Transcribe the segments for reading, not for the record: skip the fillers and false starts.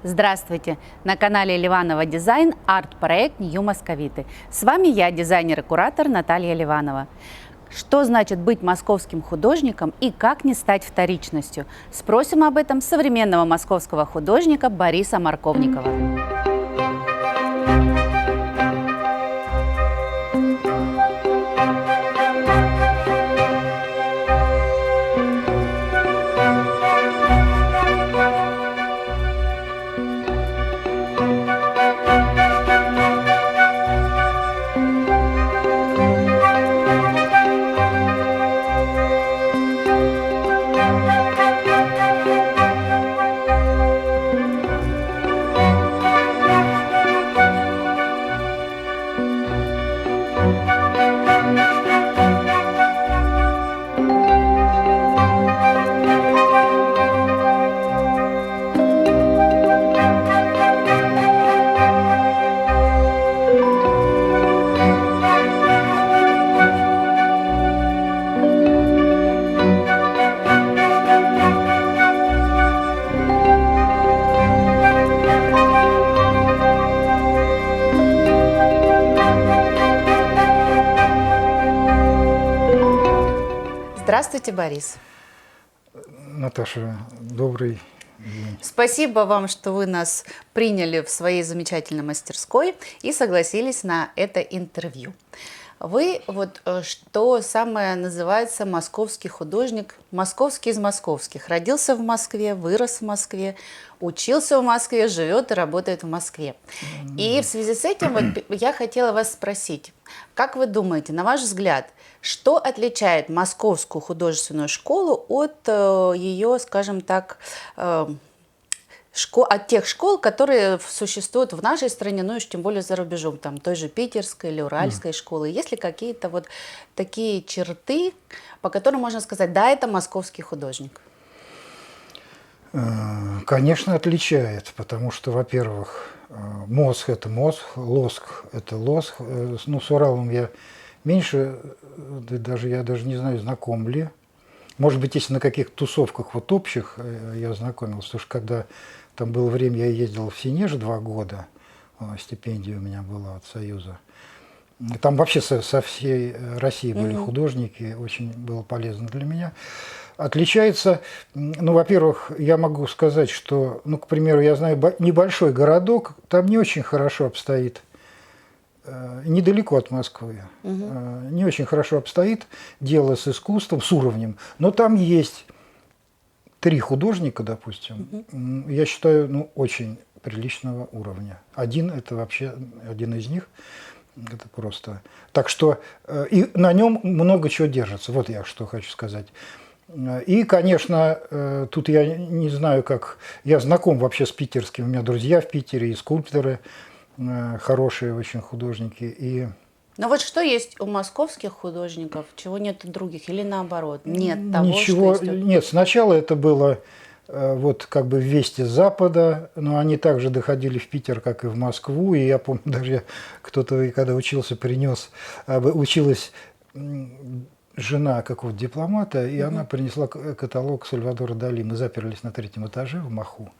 Здравствуйте! На канале Ливанова Дизайн арт-проект Нью Московиты. С вами я, дизайнер и куратор Наталья Ливанова. Что значит быть московским художником и как не стать вторичностью? Спросим об этом современного московского художника Бориса Морковникова. Здравствуйте, Борис. Наташа, добрый день. Спасибо вам, что вы нас приняли в своей замечательной мастерской и согласились на это интервью. Вы что самое называется московский художник, московский из московских. Родился в Москве, вырос в Москве, учился в Москве, живет и работает в Москве. И в связи с этим я хотела вас спросить, как вы думаете, на ваш взгляд, что отличает московскую художественную школу от ее, скажем так, от тех школ, которые существуют в нашей стране, ну и тем более за рубежом, там той же питерской или уральской школы? Есть ли какие-то вот такие черты, по которым можно сказать, да, это московский художник? Конечно, отличает, потому что, во-первых, мозг – это мозг, лоск – это лоск. Ну, с Уралом я меньше, я даже не знаю, знаком ли. Может быть, если на каких-то тусовках вот общих я знакомился, потому что когда там было время, я ездил в Сенеж 2 года, стипендия у меня была от Союза. Там вообще со всей России были художники, очень было полезно для меня. Отличается, ну, во-первых, я могу сказать, что, ну, к примеру, я знаю небольшой городок, там не очень хорошо обстоит, недалеко от Москвы, не очень хорошо обстоит дело с искусством, с уровнем, но там есть 3 художника, допустим, я считаю, ну, очень приличного уровня. Один, это вообще один из них, это просто. Так что и на нем много чего держится, вот я что хочу сказать. И, конечно, тут я не знаю, как... Я знаком вообще с питерским, у меня друзья в Питере, и скульпторы, хорошие очень художники. И... Но вот что есть у московских художников, чего нет у других, или наоборот? Нет того, Ничего, что есть... Нет, сначала это было вот как бы вести с Запада, но они также доходили в Питер, как и в Москву. И я помню, даже кто-то, когда учился, училась жена какого-то дипломата, и она принесла каталог Сальвадора Дали. Мы заперлись на 3-м этаже в Маху.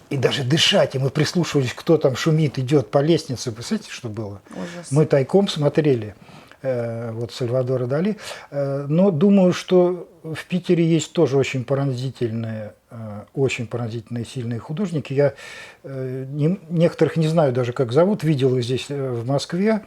И даже дышать, и мы прислушивались, кто там шумит, идет по лестнице. Представляете, что было? Ужас. Мы тайком смотрели вот Сальвадора Дали. Но думаю, что в Питере есть тоже очень поразительные, сильные художники. Я некоторых не знаю даже, как зовут. Видел их здесь в Москве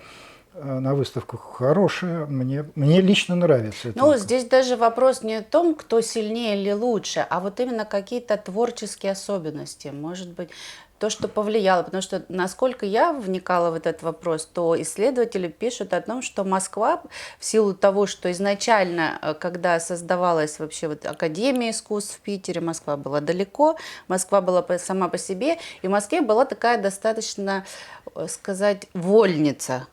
на выставках. Хорошие. Мне лично нравится. Ну, здесь даже вопрос не о том, кто сильнее или лучше, а вот именно какие-то творческие особенности. Может быть, то, что повлияло. Потому что, насколько я вникала в этот вопрос, то исследователи пишут о том, что Москва, в силу того, что изначально, когда создавалась вообще вот Академия искусств в Питере, Москва была далеко, Москва была сама по себе, и в Москве была такая достаточно, сказать, вольница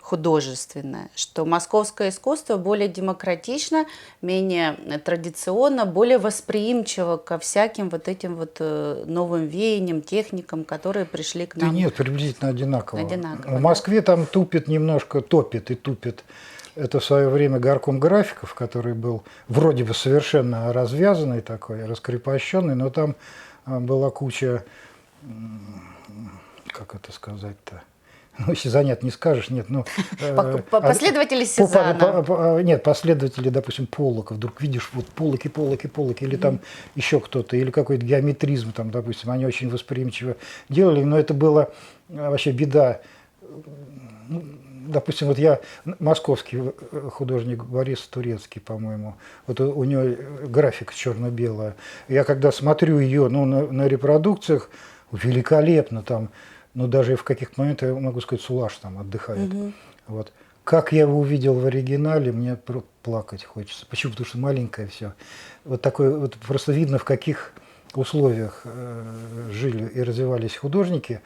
художественное, что московское искусство более демократично, менее традиционно, более восприимчиво ко всяким вот этим вот новым веяниям, техникам, которые пришли к нам. Да нет, приблизительно одинаково. Одинаково, в Москве там топит немножко, топит. Это в свое время горком графиков, который был вроде бы совершенно развязанный такой, раскрепощенный, но там была куча как это сказать-то? Ну, если занят не скажешь, нет, ну... Последователи Сезанна. Нет, последователи, допустим, Поллока. Вдруг видишь, вот Поллоки, или там еще кто-то, или какой-то геометризм, там, допустим, они очень восприимчиво делали, но это было вообще беда. Ну, допустим, вот я, московский художник Борис Турецкий, по-моему, вот у него графика черно-белая. Я когда смотрю ее, ну, на репродукциях, великолепно там, но даже в каких-то моментах, я могу сказать, Сулаш там отдыхает. Вот. Как я его увидел в оригинале, мне плакать хочется. Почему? Потому что маленькое все. Вот такое, вот просто видно, в каких условиях жили и развивались художники.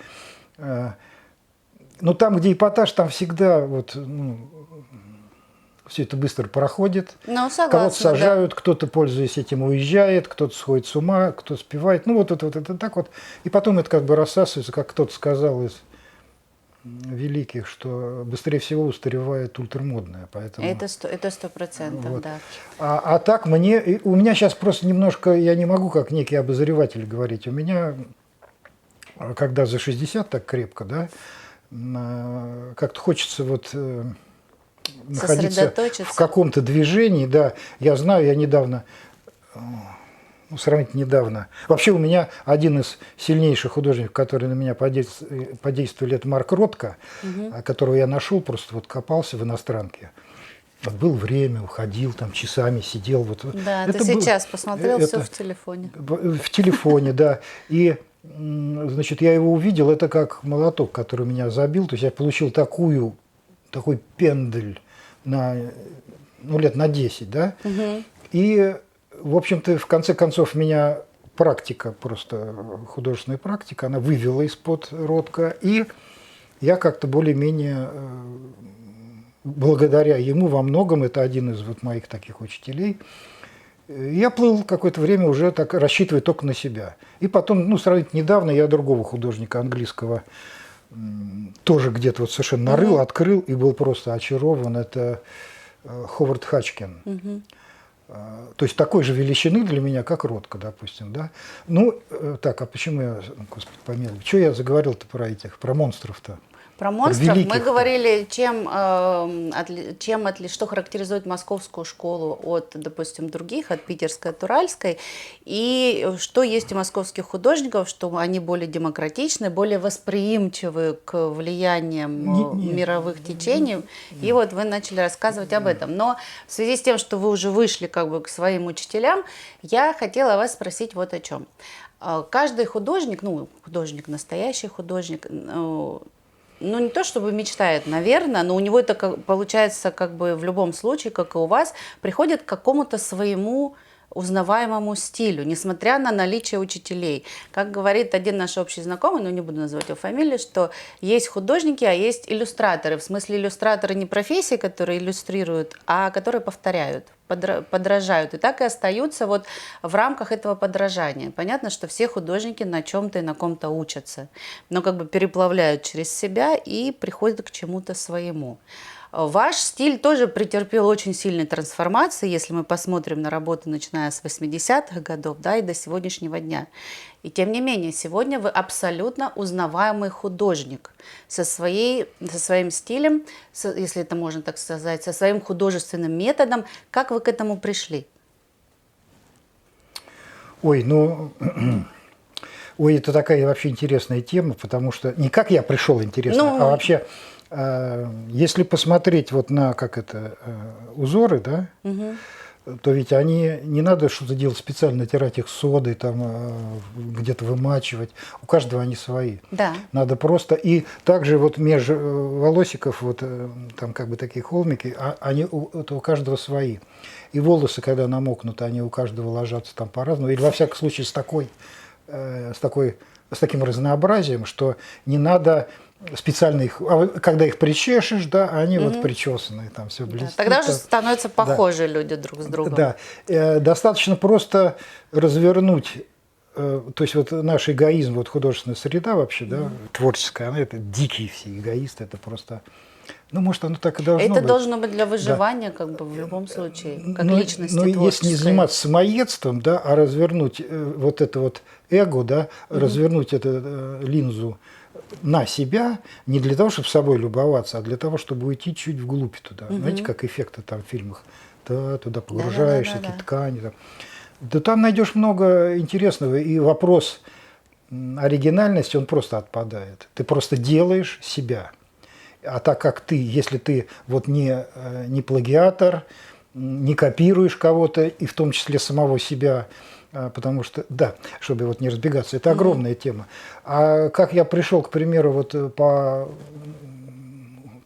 Но там, где эпатаж, там всегда вот, ну, все это быстро проходит. Ну, согласна, Кого-то сажают, да. кто-то, пользуясь этим, уезжает, кто-то сходит с ума, кто-то спевает. Ну, вот это так вот. И потом это как бы рассасывается, как кто-то сказал из великих, что быстрее всего устаревает ультрамодное. Поэтому, Это 100%, вот. да. А так мне... У меня сейчас просто немножко... Я не могу, как некий обозреватель, говорить. У меня, когда за 60 так крепко, да, как-то хочется вот... находиться в каком-то движении, да. Я знаю, я недавно, ну, сравнительно недавно. Вообще у меня один из сильнейших художников, который на меня подействовали, это Марк Ротко, которого я нашел, просто вот копался в иностранке. Вот было время, уходил там часами, сидел. Вот. Да, это ты сейчас посмотрел все в телефоне. В телефоне, да. И, значит, я его увидел, это как молоток, который меня забил. То есть я получил такой пендель на, ну, лет на 10, да. И, в общем-то, в конце концов, меня практика, просто художественная практика, она вывела из-под Ротко. И я как-то более-менее, благодаря ему во многом, это один из вот моих таких учителей, я плыл какое-то время уже так, рассчитывая только на себя. И потом, ну, сравнительно недавно я другого художника английского тоже где-то вот совершенно нарыл, открыл и был просто очарован. Это Ховард Хачкин. То есть такой же величины для меня, как Ротко, допустим. Да? Ну, так, а почему я, Господи помилуй, что я заговорил-то про монстров-то? Про монстров мы говорили, что характеризует московскую школу от, допустим, других, от питерской, от уральской, и что есть у московских художников, что они более демократичны, более восприимчивы к влияниям мировых течений. И вот вы начали рассказывать об этом. Но в связи с тем, что вы уже вышли как бы к своим учителям, я хотела вас спросить вот о чем. Каждый художник, ну, художник, настоящий художник, ну, не то чтобы мечтает, наверное, но у него это получается как бы в любом случае, как и у вас, приходит к какому-то своему узнаваемому стилю, несмотря на наличие учителей. Как говорит один наш общий знакомый, но не буду называть его фамилию, что есть художники, а есть иллюстраторы. В смысле иллюстраторы не профессии, которые иллюстрируют, а которые повторяют, подражают. И так и остаются вот в рамках этого подражания. Понятно, что все художники на чем-то и на ком-то учатся, но как бы переплавляют через себя и приходят к чему-то своему. Ваш стиль тоже претерпел очень сильные трансформации, если мы посмотрим на работу, начиная с 80-х годов, да, и до сегодняшнего дня. И тем не менее, сегодня вы абсолютно узнаваемый художник со своим стилем, если это можно так сказать, со своим художественным методом. Как вы к этому пришли? Ой, ну... Ой, это такая вообще интересная тема, потому что не как я пришел, интересно, а вообще... Если посмотреть вот на узоры, да, то ведь они не надо что-то делать специально, натирать их содой, там где-то вымачивать. У каждого они свои. Да. Надо просто и также вот меж волосиков вот там как бы такие холмики, они у каждого свои. И волосы, когда намокнут, они у каждого ложатся там по-разному. Или во всяком случае с таким разнообразием, что не надо специально их, когда их причешешь, да, они вот причесанные, там все блестит. Да, тогда уже становятся похожи люди друг с другом. Да, достаточно просто развернуть, то есть вот наш эгоизм, вот художественная среда вообще, да, творческая, она это дикие все эгоисты, это просто Ну, может, оно так и должно Это быть. должно быть для выживания, как бы в любом случае, как Но личности если не творческой. заниматься самоедством, да, а развернуть вот это вот эго, да, развернуть эту линзу на себя, не для того, чтобы собой любоваться, а для того, чтобы уйти чуть вглубь туда. Знаете, как эффекты там в фильмах. Да, туда погружаешься, Да-да-да-да-да. какие ткани. Там. Да там найдешь много интересного. И вопрос оригинальности, он просто отпадает. Ты просто делаешь себя. А так как ты, если ты вот не плагиатор, не копируешь кого-то, и в том числе самого себя, потому что, да, чтобы вот не разбегаться, это огромная тема. А как я пришел, к примеру, вот по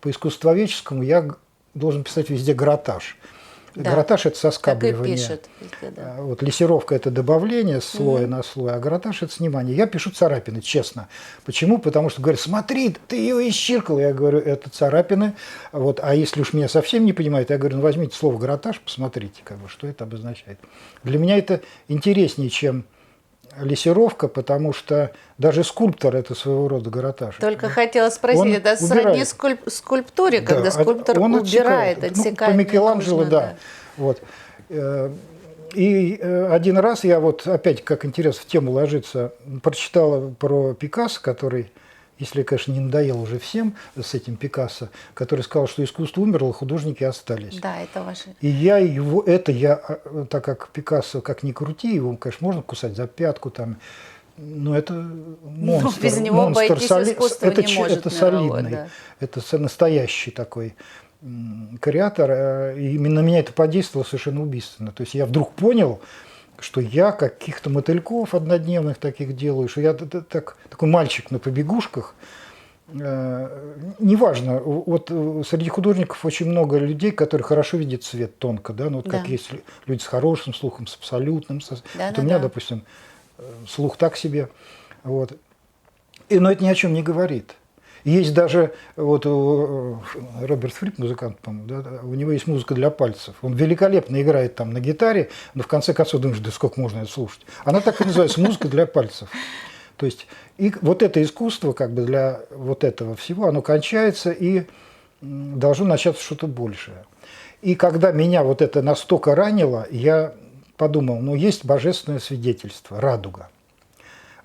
искусствоведческому, я должен писать везде гратаж. Да. Гратаж – это Так и соскабливание. пишет везде, да. Вот лессировка – это добавление слоя на слой, а гратаж – это снимание. Я пишу царапины, честно. Почему? Потому что говорят, смотри, ты ее исчиркал. Я говорю, это царапины. Вот. А если уж меня совсем не понимают, я говорю, ну возьмите слово гратаж, посмотрите, как бы, что это обозначает. Для меня это интереснее, чем лессировка, потому что даже скульптор – это своего рода гратаж. Только хотела спросить, Он это сродни убирает. скульптуре, Да, когда скульптор он убирает, отсекает. Ну, отсекает. по Микеланджело, ненужное, да. Вот. И один раз я вот опять, как интересно в тему ложится, прочитала про Пикассо, который, если, конечно, не надоел уже всем с этим Пикассо, который сказал, что искусство умерло, художники остались. Да, это ваше. И так как Пикассо, как ни крути, его, конечно, можно кусать за пятку, там, но это монстр. без него обойтись искусство это, не может это мировое, солидный, да. это настоящий такой креатор. И именно на меня это подействовало совершенно убийственно. То есть я вдруг понял, что я каких-то мотыльков однодневных таких делаю, что я такой мальчик на побегушках. Неважно, вот среди художников очень много людей, которые хорошо видят цвет тонко, да, ну вот как Да. есть люди с хорошим слухом, с абсолютным. Да, вот да, у меня, да. допустим, слух так себе, вот. Но это ни о чем не говорит. Есть даже, вот Роберт Фрип, музыкант, по-моему, да, у него есть музыка для пальцев. Он великолепно играет там на гитаре, но в конце концов думаешь, да сколько можно это слушать. Она так и называется, музыка для пальцев. То есть и вот это искусство как бы для вот этого всего, оно кончается и должно начаться что-то большее. И когда меня вот это настолько ранило, я подумал, ну есть божественное свидетельство, радуга.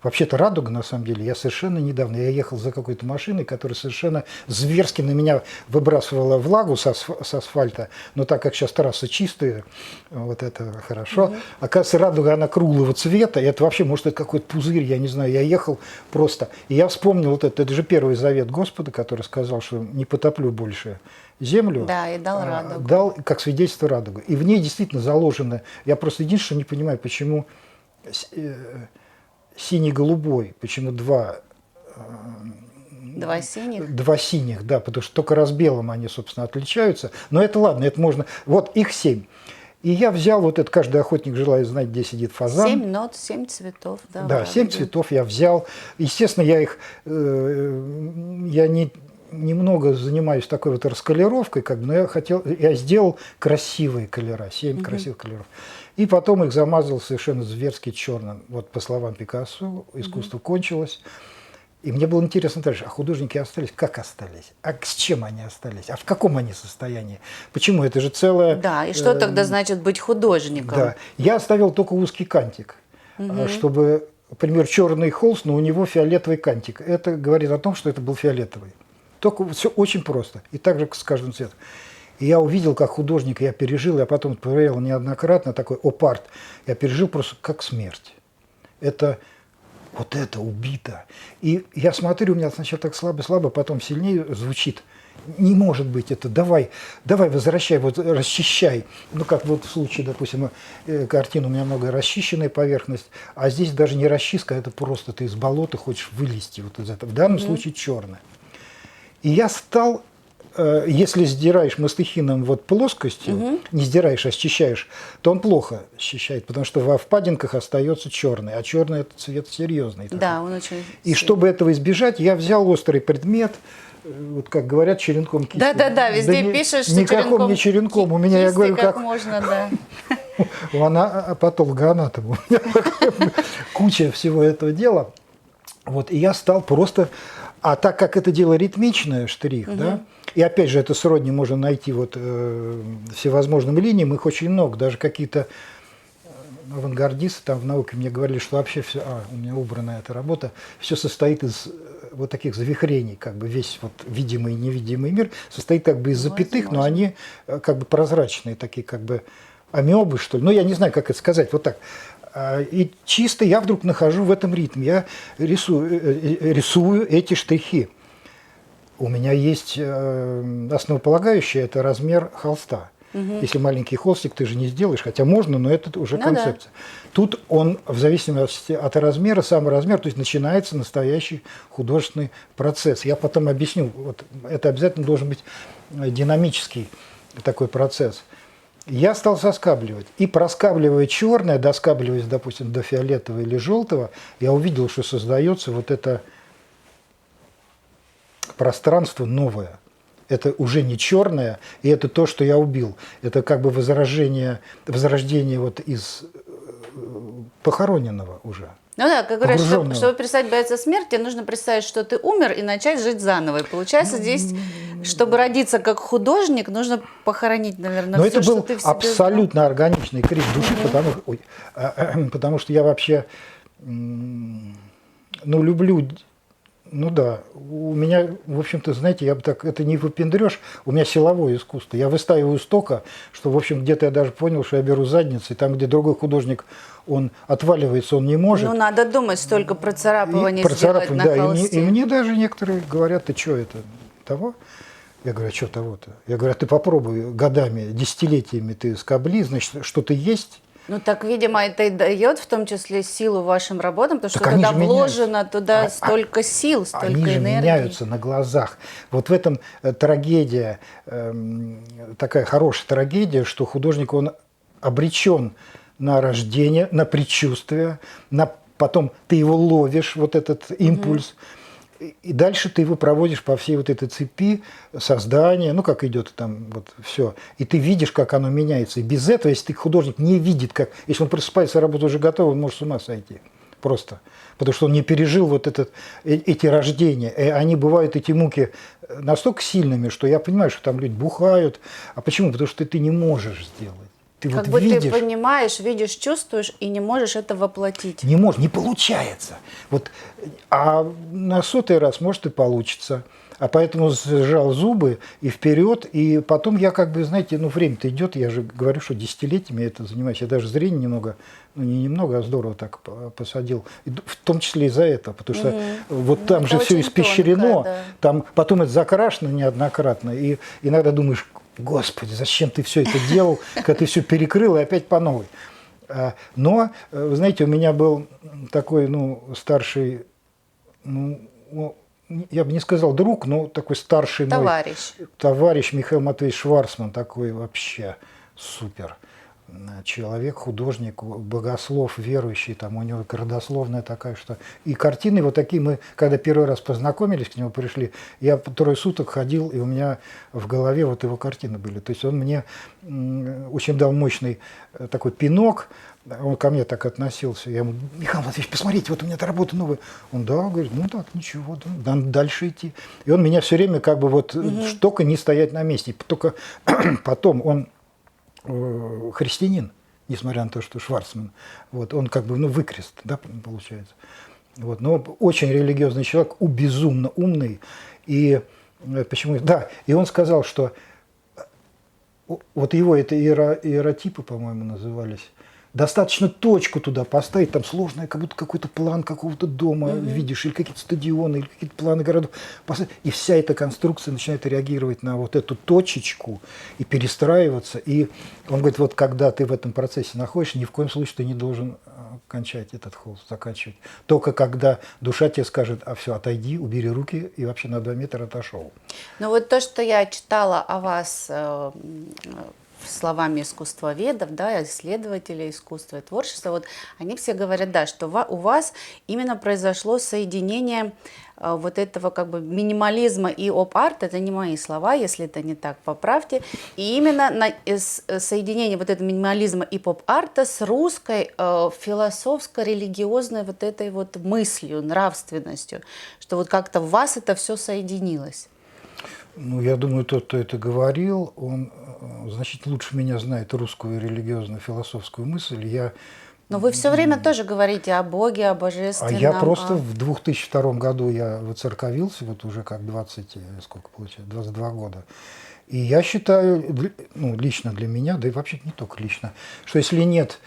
Вообще-то радуга, на самом деле, я совершенно недавно, я ехал за какой-то машиной, которая совершенно зверски на меня выбрасывала влагу с асфальта, но так как сейчас трассы чистые, вот это хорошо. Оказывается, радуга, она круглого цвета, и это вообще, может, это какой-то пузырь, я не знаю, я ехал просто. И я вспомнил вот это же первый завет Господа, который сказал, что не потоплю больше землю. Да, и дал радугу. Дал как свидетельство радугу. И в ней действительно заложено, я просто единственное не понимаю, почему синий-голубой, почему два синих, да, потому что только раз белым они, собственно, отличаются. Но это ладно, это можно. Вот их 7. И я взял вот это, каждый охотник желает знать, где сидит фазан. 7 нот, 7 цветов, да. Да, 7 цветов я взял. Естественно, я немного занимаюсь такой вот расколеровкой, как бы, но я сделал красивые колера, 7 красивых колеров. И потом их замазал совершенно зверски черным. Вот по словам Пикассо, искусство кончилось. И мне было интересно дальше, а художники остались? Как остались? А с чем они остались? А в каком они состоянии? Почему? Это же целое... Да, и что тогда значит быть художником? Да, я оставил только узкий кантик, чтобы, например, черный холст, но у него фиолетовый кантик. Это говорит о том, что это был фиолетовый. Только все очень просто. И так же с каждым цветом. И я увидел, как художник, я пережил, я потом проверял неоднократно, такой оп-арт, я пережил просто как смерть. Это вот это убито. И я смотрю, у меня сначала так слабо-слабо, потом сильнее звучит. Не может быть это, давай возвращай, вот расчищай. Ну, как вот в случае, допустим, картина у меня много расчищенная поверхность, а здесь даже не расчистка, это просто ты из болота хочешь вылезти вот из этого. В данном случае черное. И я стал... Если сдираешь мастихином вот плоскостью, не сдираешь, а счищаешь, то он плохо счищает, потому что во впадинках остается черный, а черный это цвет серьезный. Да, он очень... И чтобы этого избежать, я взял острый предмет, вот как говорят, черенком кисти. Да, везде пишешь, что никаком не черенком. У меня, я говорю, как можно, да. Она патологоанатом. У меня куча всего этого дела. Вот, и я стал просто... А так как это дело ритмичное, штрих, да, и опять же это сродни можно найти вот всевозможным линиям, их очень много, даже какие-то авангардисты там в науке мне говорили, что вообще все, у меня убрана эта работа, все состоит из вот таких завихрений, как бы весь вот видимый и невидимый мир состоит как бы из запятых, но они как бы прозрачные, такие как бы амебы, что ли. Ну, я не знаю, как это сказать, вот так. И чисто я вдруг нахожу в этом ритме, я рисую эти штрихи. У меня есть основополагающее, это размер холста. Если маленький холстик ты же не сделаешь, хотя можно, но это уже концепция. Да. Тут он, в зависимости от размера, самый размер, то есть начинается настоящий художественный процесс. Я потом объясню, вот это обязательно должен быть динамический такой процесс. Я стал соскабливать. И проскабливая черное, доскабливаясь, допустим, до фиолетового или желтого, я увидел, что создается вот это пространство новое. Это уже не черное, и это то, что я убил. Это как бы возрождение вот из похороненного уже. Ну да, как говорят, чтобы перестать бояться смерти, нужно представить, что ты умер и начать жить заново. И получается, здесь, чтобы родиться как художник, нужно похоронить, наверное, все, что ты в себе. Но это был абсолютно органичный крик души, потому что я вообще, люблю. Ну да, у меня, в общем-то, знаете, я бы так, это не выпендрешь, у меня силовое искусство. Я выстаиваю столько, что, в общем, где-то я даже понял, что я беру задницу, и там, где другой художник, он отваливается, он не может. Ну, надо думать столько процарапываний сделать на холсте. И мне даже некоторые говорят, ты что это, того? Я говорю, а что того-то? Я говорю, а ты попробуй годами, десятилетиями ты скобли, значит, что-то есть. Ну так, видимо, это и дает в том числе силу вашим работам, потому что туда вложено туда столько сил, столько энергии. Они же меняются на глазах. Вот в этом трагедия, такая хорошая трагедия, что художник, он обречен на рождение, на предчувствие, потом ты его ловишь, вот этот импульс, и дальше ты его проводишь по всей вот этой цепи создания, ну, как идет там вот все. И ты видишь, как оно меняется. И без этого, если ты художник не видит, как... Если он просыпается, работа уже готова, он может с ума сойти. Просто. Потому что он не пережил вот эти рождения. И они бывают, эти муки, настолько сильными, что я понимаю, что там люди бухают. А почему? Потому что ты не можешь сделать. Ты как вот бы видишь, ты понимаешь, видишь, чувствуешь и не можешь это воплотить. Не можешь, не получается. Вот, а на 100-й раз, может, и получится. А поэтому сжал зубы и вперед. И потом я как бы, знаете, время-то идет. Я же говорю, что десятилетиями это занимаюсь. Я даже зрение немного, не немного, а здорово так посадил. И в том числе из-за этого. Потому что вот там же все испещрено. Тонко, да. Там потом это закрашено неоднократно. И иногда думаешь, Господи, зачем ты все это делал, когда ты все перекрыл и опять по новой. Но, вы знаете, у меня был такой, старший, я бы не сказал друг, но такой старший товарищ Михаил Матвеевич Шварцман, такой вообще супер человек, художник, богослов, верующий, там у него родословная такая, что... И картины вот такие, мы, когда первый раз познакомились, к нему пришли, я 3 суток ходил, и у меня в голове вот его картины были. То есть он мне очень дал мощный такой пинок, он ко мне так относился. Я ему, Михаил Матвеевич, посмотрите, вот у меня эта работа новая. Он, да, говорит, так, ничего, да, надо дальше идти. И он меня все время как бы вот, только не стоять на месте. Только потом он христианин, несмотря на то, что Шварцман, вот, он как бы, выкрест, да, получается. Вот, но очень религиозный человек, безумно умный. И почему? Да, и он сказал, что вот его это иеротипы, по-моему, назывались. Достаточно точку туда поставить, там сложное, как будто какой-то план какого-то дома видишь, или какие-то стадионы, или какие-то планы городов. И вся эта конструкция начинает реагировать на вот эту точечку и перестраиваться. И он говорит, вот когда ты в этом процессе находишься, ни в коем случае ты не должен кончать этот холст, заканчивать. Только когда душа тебе скажет, все, отойди, убери руки, и вообще на 2 метра отошел. Ну вот то, что я читала о вас словами искусствоведов, да, исследователей искусства и творчества, вот они все говорят, да, что у вас именно произошло соединение вот этого как бы минимализма и оп-арт, это не мои слова, если это не так, поправьте, и именно соединение вот этого минимализма и поп-арта с русской философско-религиозной вот этой вот мыслью, нравственностью, что вот как-то в вас это все соединилось. Ну, я думаю, тот, кто это говорил, он значительно лучше меня знает русскую религиозную философскую мысль. Но вы все время тоже говорите о Боге, о божественном. А я просто в 2002 году я воцерковился, вот уже как 20, сколько получается, 22 года. И я считаю, ну, лично для меня, да и вообще не только лично, что если нет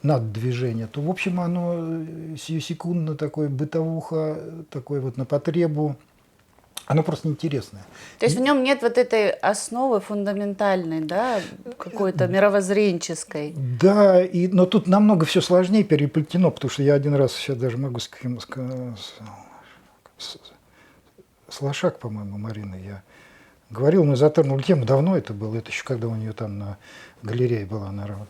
наддвижения, то, в общем, оно сиюсекундно такое бытовуха, такое вот на потребу, оно просто неинтересное. То есть в нем нет вот этой основы фундаментальной, да, какой-то мировоззренческой. Да, но тут намного все сложнее переплетено, потому что я один раз сейчас даже могу с Лошак, по-моему, Мариной я говорил, мы затронули тему, давно это было, это еще когда у нее там на галерее была, наверное.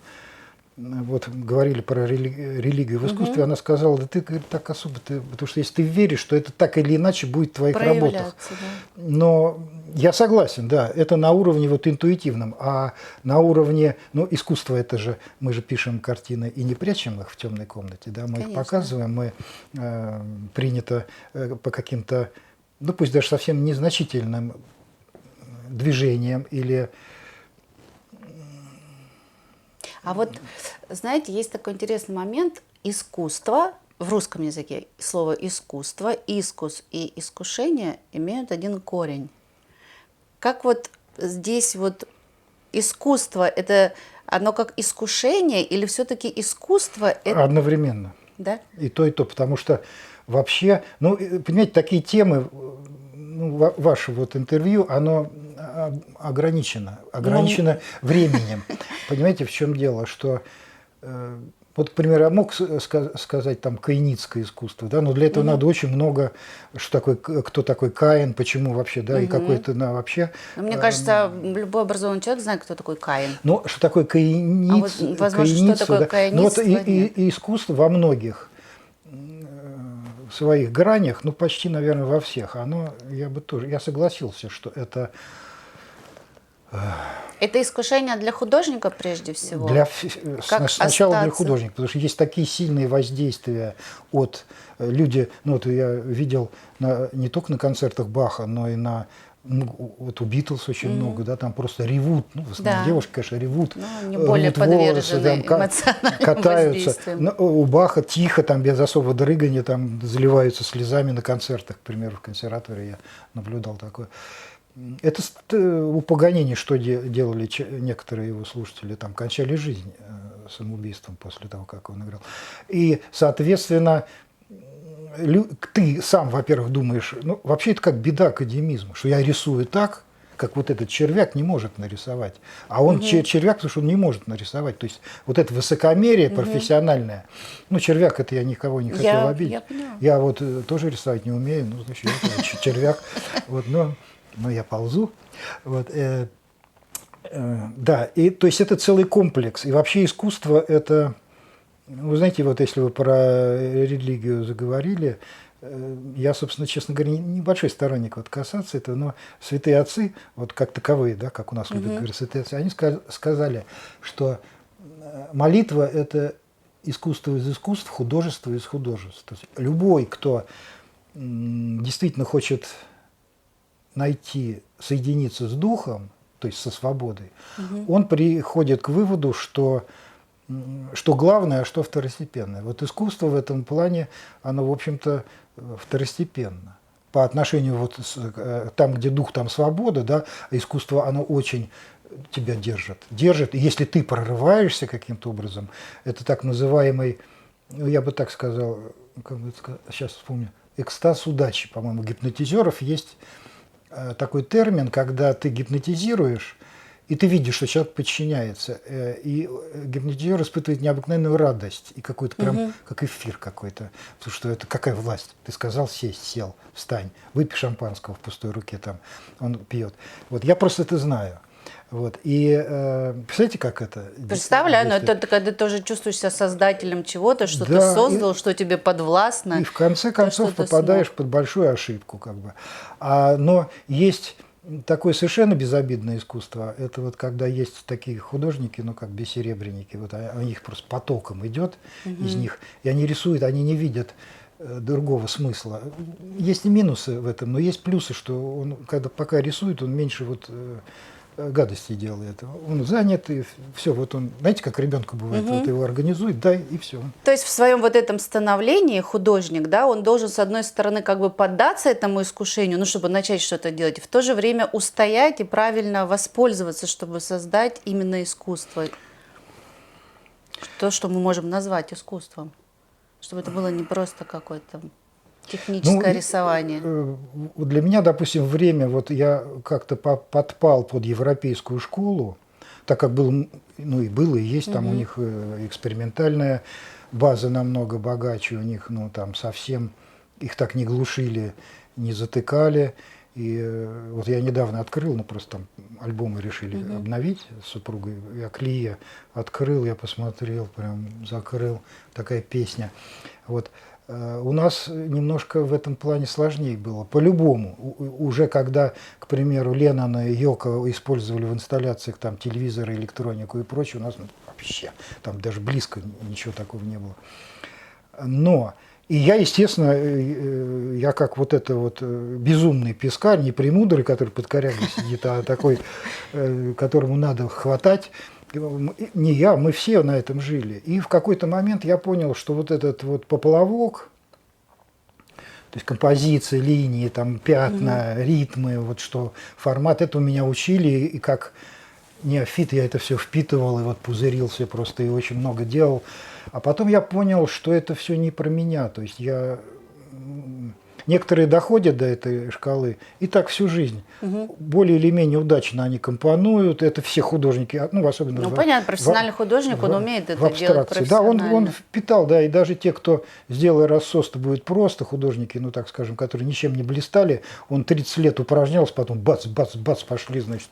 Вот говорили про религию в искусстве, она сказала, да ты, говорит, так особо, потому что если ты веришь, что это так или иначе будет в твоих работах. Да. Но я согласен, да, это на уровне вот интуитивном, а на уровне, ну, искусство это же, мы же пишем картины и не прячем их в темной комнате, да, мы Конечно. их показываем, мы принято по каким-то, ну, пусть даже совсем незначительным движением или... А вот, знаете, есть такой интересный момент. Искусство, в русском языке слово искусство, искус и искушение имеют один корень. Как вот здесь вот искусство, это оно как искушение или все-таки искусство? Это... Одновременно. Да? И то, потому что вообще, ну, понимаете, такие темы, ну, ваше вот интервью, оно ограничено временем. Понимаете, в чем дело, что вот, к примеру, я мог сказать там каиницкое искусство, да, но для этого надо очень много, что такое, кто такой Каин, почему вообще, да, и какой-то вообще. Но мне кажется, любой образованный человек знает, кто такой Каин. Ну, что такое каиниц, вот, возможно, что такое каиництво, ну, вот и искусство во многих своих гранях, ну, почти, наверное, во всех, я согласился, что это... Это искушение для художника прежде всего? Сначала для художника, потому что есть такие сильные воздействия от людей, ну вот я видел не только на концертах Баха, но и вот у Битлз очень много, да, там просто ревут, ну, в основном девушки, конечно, ревут, не более подвержены эмоциональным катаются. У Баха тихо, там без особого дрыгания, там заливаются слезами на концертах, к примеру, в консерватории я наблюдал такое. Это у Паганини, что делали некоторые его слушатели, там кончали жизнь самоубийством после того, как он играл. И, соответственно, ты сам, во-первых, думаешь, ну, вообще это как беда академизма, что я рисую так, как вот этот червяк не может нарисовать. А он червяк, потому что он не может нарисовать. То есть вот это высокомерие профессиональное. Ну, червяк, это я никого не хотел обидеть. Я вот тоже рисовать не умею, ну, значит, я червяк. Вот, но я ползу. Вот, да, и то есть это целый комплекс. И вообще искусство это, вы знаете, вот если вы про религию заговорили, я, собственно, честно говоря, небольшой сторонник вот касаться этого, но святые отцы, вот как таковые, да, как у нас любят говорить святые отцы, они сказали, что молитва – это искусство из искусств, художество из художеств. То есть любой, кто действительно хочет соединиться с духом, то есть со свободой, он приходит к выводу, что главное, а что второстепенное. Вот искусство в этом плане, оно, в общем-то, второстепенно. По отношению вот там, где дух, там свобода, да, искусство, оно очень тебя держит. И если ты прорываешься каким-то образом, это так называемый, я бы так сказал, сейчас вспомню, экстаз удачи, по-моему, гипнотизеров есть такой термин, когда ты гипнотизируешь, и ты видишь, что человек подчиняется, и гипнотизер испытывает необыкновенную радость, и какой-то прям, как эфир какой-то, потому что это какая власть? Ты сказал сесть, сел, встань, выпей шампанского в пустой руке, там, он пьет. Вот я просто это знаю. Вот. И представляете, как это? Представляю, но действует? это когда ты тоже чувствуешь себя создателем чего-то, что ты Да, создал, что тебе подвластно. и в конце то, что концов ты попадаешь смог. под большую ошибку, как бы. Но есть такое совершенно безобидное искусство. Это вот когда есть такие художники, ну как бессеребренники, вот у них просто потоком идет из них, и они рисуют, они не видят другого смысла. Есть и минусы в этом, но есть плюсы, что он, когда пока рисует, он меньше вот гадостей делает. Он занят, и все, вот он, знаете, как ребенку бывает, вот его организует, дай, и все. То есть в своем вот этом становлении художник, да, он должен, с одной стороны, как бы поддаться этому искушению, ну, чтобы начать что-то делать, и в то же время устоять и правильно воспользоваться, чтобы создать именно искусство. То, что мы можем назвать искусством. Чтобы это было не просто какое-то техническое рисование. Для меня, допустим, время, вот я как-то подпал под европейскую школу, так как был, ну и было, и есть там у них экспериментальная база намного богаче, у них, ну там совсем, их так не глушили, не затыкали. И вот я недавно открыл, ну просто там альбомы решили обновить с супругой, я Клия открыл, я посмотрел, прям закрыл, такая песня. Вот. У нас немножко в этом плане сложнее было. По-любому. Уже когда, к примеру, Леннона и Йоко использовали в инсталляциях там телевизоры, электронику и прочее, у нас вообще там даже близко ничего такого не было. Но и я, естественно, я как вот это вот безумный пескарь, не премудрый, который под корягой сидит, а такой, которому надо хватать. Не я, мы все на этом жили. И в какой-то момент я понял, что вот этот вот поплавок, то есть композиции, линии, там, пятна, ритмы, вот что формат, это у меня учили, и как неофит я это все впитывал, и вот пузырился просто, и очень много делал. А потом я понял, что это все не про меня, то есть некоторые доходят до этой шкалы, и так всю жизнь. Более или менее удачно они компонуют. Это все художники, ну, особенно Ну, понятно, профессиональный художник, он умеет это делать Да, профессионально. он впитал, да, и даже те, кто сделал рассос, то будет просто художники, ну, так скажем, которые ничем не блистали, он 30 лет упражнялся, потом бац, бац, бац, пошли, значит,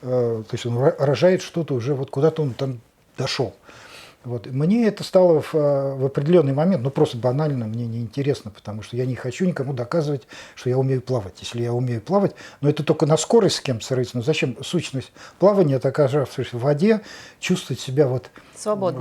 то есть он рожает что-то уже, вот куда-то он там дошел. Вот. Мне это стало в определенный момент, ну просто банально, мне неинтересно, потому что я не хочу никому доказывать, что я умею плавать. Если я умею плавать, но это только на скорость с кем-то сравнить. Но зачем сущность плавания, это оказавшись в воде, чувствовать себя вот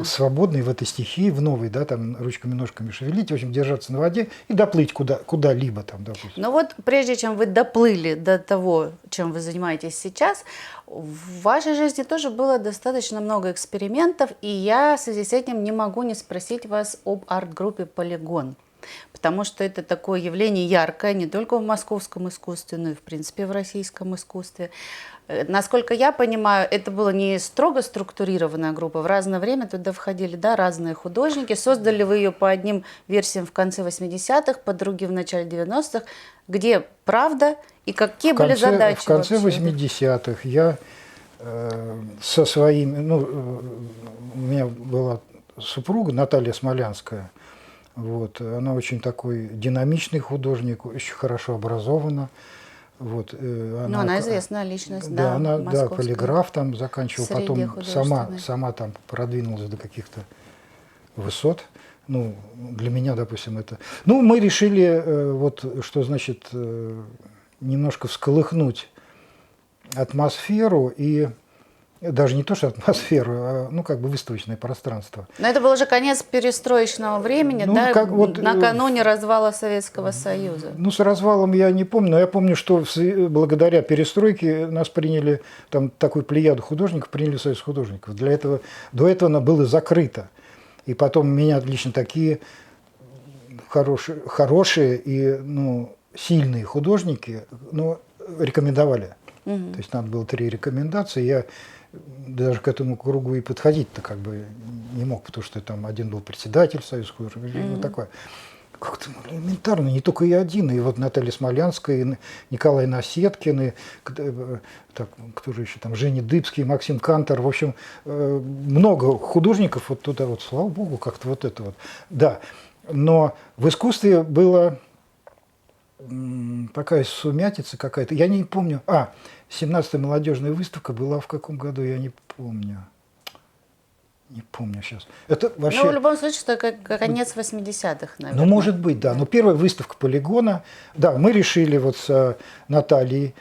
свободной в этой стихии, в новой, да, там ручками, ножками шевелить, в общем, держаться на воде и доплыть куда-либо там, допустим. Но вот прежде чем вы доплыли до того, чем вы занимаетесь сейчас, в вашей жизни тоже было достаточно много экспериментов, и я в связи с этим не могу не спросить вас об арт-группе «Полигон». Потому что это такое явление яркое не только в московском искусстве, но и, в принципе, в российском искусстве. Насколько я понимаю, это была не строго структурированная группа. В разное время туда входили, да, разные художники. Создали вы ее по одним версиям в конце 80-х, по другим в начале 90-х. Где правда и какие были задачи? В конце вообще? 80-х я со своими... Ну, у меня была супруга Наталья Смолянская. Вот. Она очень такой динамичный художник, очень хорошо образована. Вот. Она известная личность, да, да, она, да, полиграф там заканчивала, потом сама там продвинулась до каких-то высот. Ну, для меня, допустим, это... Ну, мы решили, вот, что значит, немножко всколыхнуть атмосферу и даже не то, что атмосферу, а, ну, как бы выставочное пространство. Но это был уже конец перестроечного времени, ну, да, вот, накануне развала Советского Союза. Ну, с развалом я не помню, но я помню, что благодаря перестройке нас приняли, там такую плеяду художников, приняли в Союз художников. Для этого, до этого оно было закрыто. И потом меня лично такие хорошие и, ну, сильные художники, ну, рекомендовали. То есть надо было 3 рекомендации. Я даже к этому кругу и подходить-то как бы не мог, потому что там один был председатель Союза художников, вот такое. Как-то элементарно, не только я один, и вот Наталья Смолянская, и Николай Насеткин, и так, кто же еще там, Женя Дыбский, Максим Кантор, в общем, много художников вот туда вот, слава богу, как-то вот это вот. Да, но в искусстве было такая сумятица какая-то. Я не помню. 17-я молодежная выставка была в каком году, я не помню. Не помню сейчас. Это вообще... Ну, в любом случае, это как конец 80-х, наверное. Ну, может быть, да. Но первая выставка полигона. Да, мы решили вот с Натальей,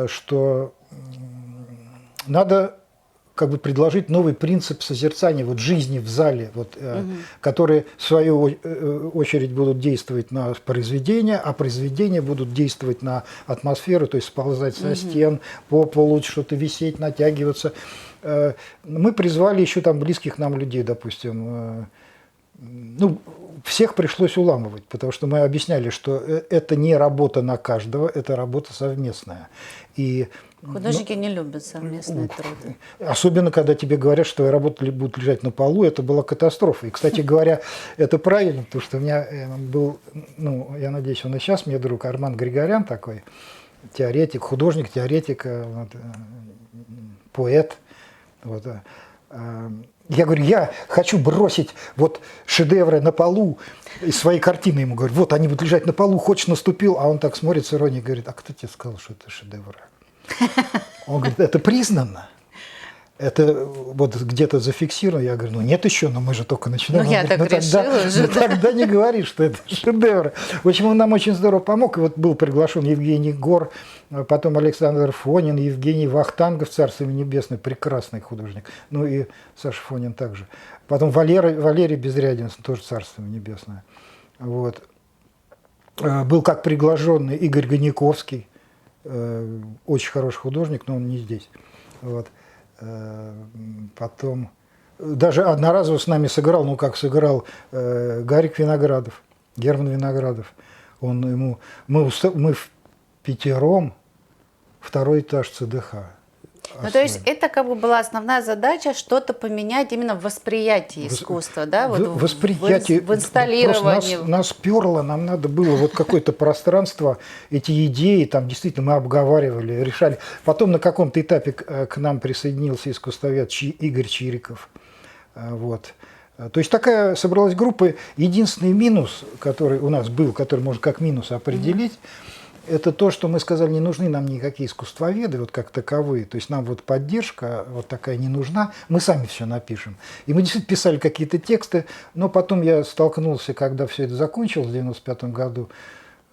что надо как бы предложить новый принцип созерцания вот жизни в зале, вот, которые в свою очередь будут действовать на произведения, а произведения будут действовать на атмосферу, то есть сползать со стен, по полу, что-то висеть, натягиваться. Мы призвали еще там близких нам людей, допустим. Ну, всех пришлось уламывать, потому что мы объясняли, что это не работа на каждого, это работа совместная. И Художники не любят совместные труды. особенно, когда тебе говорят, что твоя работа будет лежать на полу, это была катастрофа. И, кстати говоря, это правильно, потому что у меня был, ну, я надеюсь, он и сейчас мне друг, Арман Григорян такой, теоретик, художник, теоретик, вот, поэт. Вот. Я говорю, я хочу бросить вот шедевры на полу, из своей картины ему говорю, вот они будут лежать на полу, хочешь наступил, а он так смотрит с иронией и говорит, а кто тебе сказал, что это шедевры? Он говорит, это признано. Это вот где-то зафиксировано. Я говорю, ну нет еще, но мы же только начинаем. Ну, я говорит, так решила уже, да. Тогда не говори, что это шедевр. В общем, он нам очень здорово помог. И вот был приглашен Евгений Гор, потом Александр Фонин, Евгений Вахтангов, Царство Небесное, прекрасный художник. Ну и Саша Фонин также. Потом Валерий Безрядин, тоже Царство Небесное. Вот. Был как приглашенный Игорь Гониковский, очень хороший художник, но он не здесь. Вот. Потом даже одноразово с нами сыграл, ну как сыграл, Гарик Виноградов, Герман Виноградов. Мы в пятером второй этаж ЦДХ. Ну, то есть это как бы была основная задача что-то поменять именно в восприятии искусства, да? Вот восприятие, в инсталлировании. Нас перло, нам надо было вот какое-то пространство, эти идеи, там действительно мы обговаривали, решали. Потом на каком-то этапе к нам присоединился искусствовед Игорь Чириков. Вот. То есть такая собралась группа. Единственный минус, который у нас был, который можно как минус определить, это то, что мы сказали, не нужны нам никакие искусствоведы, вот как таковые. То есть нам вот поддержка вот такая не нужна, мы сами все напишем. И мы действительно писали какие-то тексты, но потом я столкнулся, когда все это закончилось в 1995 году,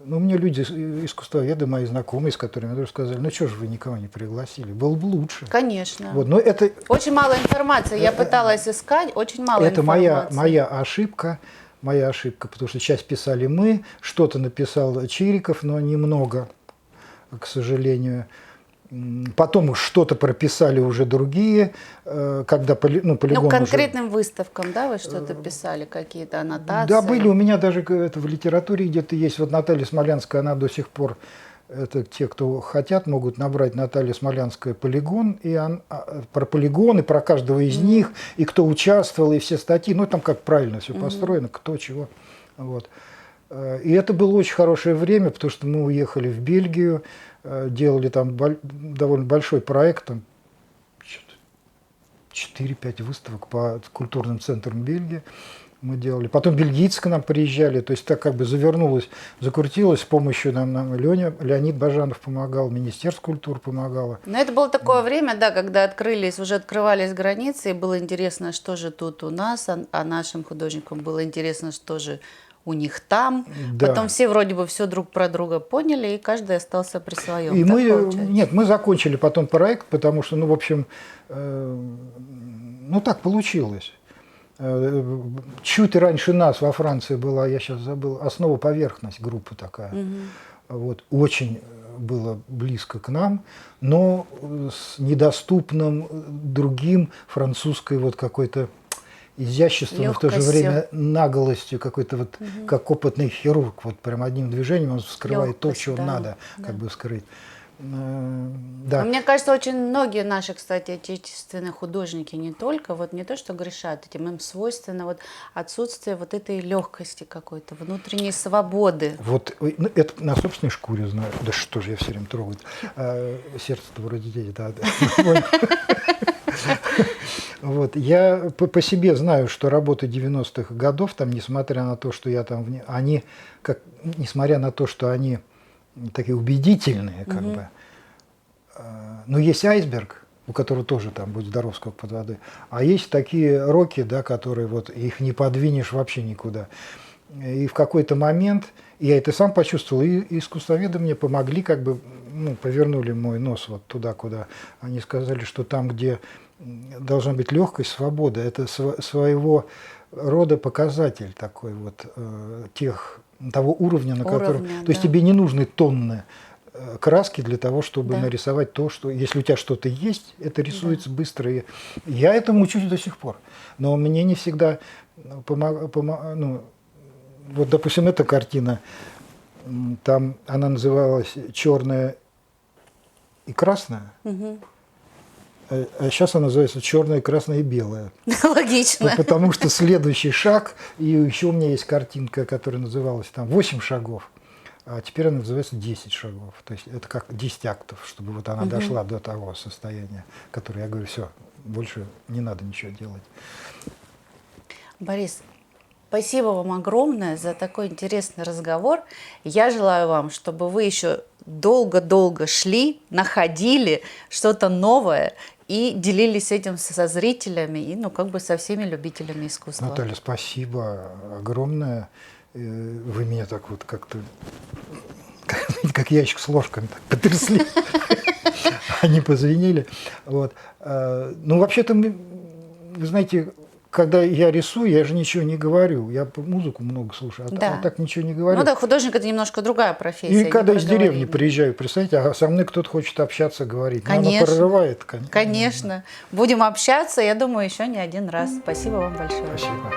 ну, мне люди, искусствоведы, мои знакомые, с которыми тоже сказали, ну, что же вы никого не пригласили, было бы лучше. Конечно. Вот, но это, очень мало информации, я пыталась искать, очень мало это информации. моя ошибка. Моя ошибка, потому что часть писали мы, что-то написал Чириков, но немного, к сожалению. Потом что-то прописали уже другие, когда полигон Ну, конкретным уже... выставкам, да, вы что-то писали, какие-то аннотации? Да, были. У меня даже это в литературе где-то есть. Вот Наталья Смолянская, она до сих пор... Это те, кто хотят, могут набрать Наталья Смолянская «Полигон», и про полигоны, про каждого из них, и кто участвовал, и все статьи. Ну, там как правильно все построено, кто чего. Вот. И это было очень хорошее время, потому что мы уехали в Бельгию, делали там довольно большой проект, там 4-5 выставок по культурным центрам Бельгии. Мы делали. Потом бельгийцы к нам приезжали, то есть так как бы завернулось, закрутилось, с помощью нам Леонид Бажанов помогал, Министерство культуры помогало. Но это было такое время, да, когда уже открывались границы, и было интересно, что же тут у нас, а нашим художникам было интересно, что же у них там. Да. Потом все вроде бы все друг про друга поняли, и каждый остался при своем. И мы закончили потом проект, потому что, ну, в общем, ну, так получилось. Чуть раньше нас во Франции была, я сейчас забыл, «Основа-поверхность» группа такая. Вот, очень было близко к нам, но с недоступным другим французской вот какой-то изяществом, но в то же время наглостью, какой-то вот, как опытный хирург, вот прям одним движением он вскрывает то, чего надо как бы вскрыть. Да. Мне кажется, очень многие наши, кстати, отечественные художники не только, вот не то, что грешат этим, им свойственно вот отсутствие вот этой легкости какой-то, внутренней свободы. Вот это на собственной шкуре знаю. Да что же я все время трогаю. Сердце-то вроде здесь, да. Вот. Я по себе знаю, что работы 90-х годов, там, несмотря на то, что я там, несмотря на то, что они такие убедительные, как бы. Но есть айсберг, у которого тоже там будет здоров сколько под водой, а есть такие роки, да, которые вот их не подвинешь вообще никуда. И в какой-то момент, я это сам почувствовал, и искусствоведы мне помогли, как бы, ну, повернули мой нос вот туда, куда они сказали, что там, где должна быть легкость, свобода, это своего рода показатель такой вот того уровня, на котором... То есть да. тебе не нужны тонны краски для того, чтобы Да. нарисовать то, что... Если у тебя что-то есть, это рисуется быстро. И я этому учусь до сих пор. Но мне не всегда ну, вот, допустим, эта картина, там она называлась «Черная и красная», а сейчас она называется «Черная, красная и белая». Логично. Ну, потому что следующий шаг, и еще у меня есть картинка, которая называлась там «8 шагов», а теперь она называется «10 шагов». То есть это как 10 актов, чтобы вот она дошла до того состояния, которое я говорю, все, больше не надо ничего делать. Борис, спасибо вам огромное за такой интересный разговор. Я желаю вам, чтобы вы еще долго-долго шли, находили что-то новое и делились этим со зрителями и, ну, как бы со всеми любителями искусства. Наталья, спасибо огромное. Вы меня так вот как-то, как ящик с ложками, так потрясли. Они позвенели. Вот. Ну, вообще-то, вы знаете, когда я рисую, я же ничего не говорю. Я музыку много слушаю, а так ничего не говорю. Ну да, художник – это немножко другая профессия. И когда из деревни приезжаю, представьте, а со мной кто-то хочет общаться, говорить. Конечно. Она прорывает. Конечно. Будем общаться, я думаю, еще не один раз. Спасибо вам большое. Спасибо.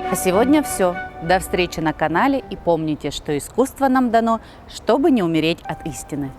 А сегодня все. До встречи на канале и помните, что искусство нам дано, чтобы не умереть от истины.